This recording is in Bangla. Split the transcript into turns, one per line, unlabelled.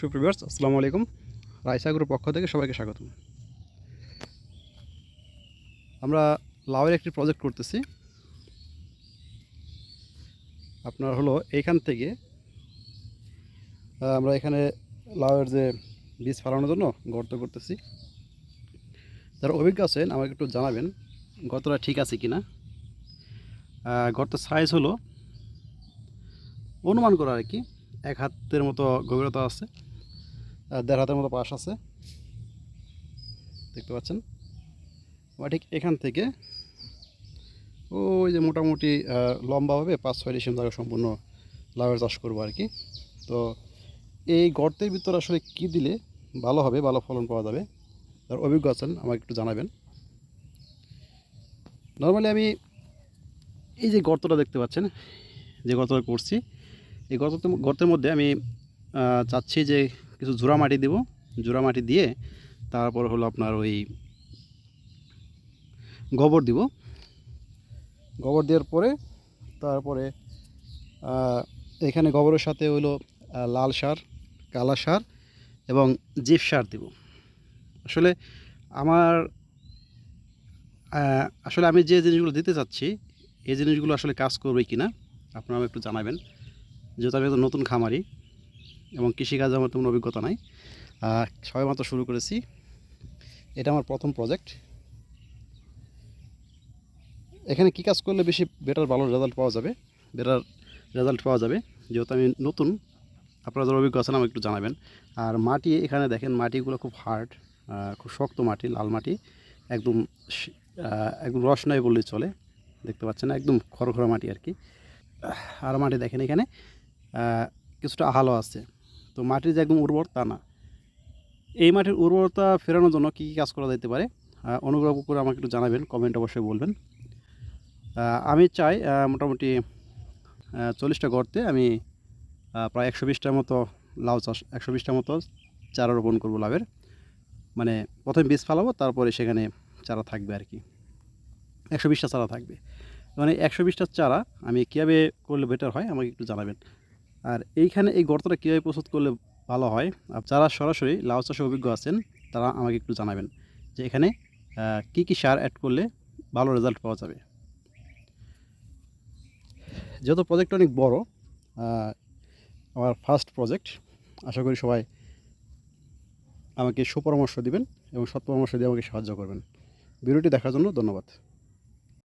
সুপ্রিভিয়ার্স আসসালামু আলাইকুম। রাইসা গ্রুপ পক্ষ থেকে সবাইকে স্বাগতম। আমরা লাউয়ের একটি প্রজেক্ট করতেছি। আপনার হলো এইখান থেকে আমরা এখানে লাউয়ের যে বীজ ফেলানোর জন্য গর্ত করতেছি। যারা অভিজ্ঞ আছেন আমাকে একটু জানাবেন গর্তটা ঠিক আছে কি না। গর্তের সাইজ হলো অনুমান করা আর কি 1 হাতের মতো গভীরতা আছে, 1.5 হাতের মতো পাশ আছে, দেখতে পাচ্ছেন। আমরা ঠিক এখান থেকে ওই যে মোটামুটি লম্বাভাবে 5-6 ডিসিম জায়গা সম্পূর্ণ লাউয়ের চাষ করবো আর কি। তো এই গর্তের ভিতরে আসলে কী দিলে ভালো হবে, ভালো ফলন পাওয়া যাবে, তার অভিজ্ঞ আছেন আমাকে একটু জানাবেন। নর্মালি আমি এই যে গর্তটা দেখতে পাচ্ছেন, যে গর্তটা করছি, এই গর্তের মধ্যে আমি চাচ্ছি যে কিছু জোড়া মাটি দেব। জোড়া মাটি দিয়ে তারপর হলো আপনার ওই গোবর দিব। গোবর দেওয়ার পরে তারপরে এখানে গোবরের সাথে হলো লাল সার, কালা সার এবং জিপ সার দেব। আসলে আমার আসলে আমি যে জিনিসগুলো দিতে চাচ্ছি এই জিনিসগুলো আসলে কাজ করবে কি না আপনারা একটু জানাবেন, যেহেতু আমি একদম নতুন খামারি এবং কৃষিকাজে আমার তেমন অভিজ্ঞতা নাই, সবেমাত্র শুরু করেছি। এটা আমার প্রথম প্রজেক্ট। এখানে কী কাজ করলে বেশি ভালো রেজাল্ট পাওয়া যাবে, যেহেতু আমি নতুন, আপনারা যারা অভিজ্ঞ আছেন আমাকে একটু জানাবেন। আর মাটি এখানে দেখেন, মাটিগুলো খুব হার্ড, খুব শক্ত মাটি, লাল মাটি, একদম একদম রস নয় বললেই চলে। দেখতে পাচ্ছেন না, একদম খড়খড়া মাটি আর কি। আর মাটি দেখেন এখানে কিছুটা আহালও আছে। তো মাটির যে একদম উর্বর তা না। এই মাটির উর্বরতা ফেরানোর জন্য কী কী কাজ করা যেতে পারে অনুগ্রহ করে আমাকে একটু জানাবেন, কমেন্ট অবশ্যই বলবেন। আমি চাই মোটামুটি 40টা গর্তে আমি প্রায় 120টার মতো লাউ চাষ, 120টার মতো চারা রোপণ করবো লাউয়ের। মানে প্রথমে বীজ ফেলাবো, তারপরে সেখানে চারা থাকবে আর কি। 120টা চারা থাকবে। মানে 120টা চারা আমি কীভাবে করলে বেটার হয় আমাকে একটু জানাবেন। আর এইখানে এই গর্তটা কীভাবে প্রস্তুত করলে ভালো হয়, যারা সরাসরি লাউ চাষে অভিজ্ঞ আছেন তারা আমাকে একটু জানাবেন যে এখানে কী কী সার অ্যাড করলে ভালো রেজাল্ট পাওয়া যাবে। যেহেতু প্রজেক্টটা অনেক বড়, আমার ফার্স্ট প্রজেক্ট, আশা করি সবাই আমাকে সুপরামর্শ দিবেন এবং সৎ পরামর্শ দিয়ে আমাকে সাহায্য করবেন। ভিডিওটি দেখার জন্য ধন্যবাদ।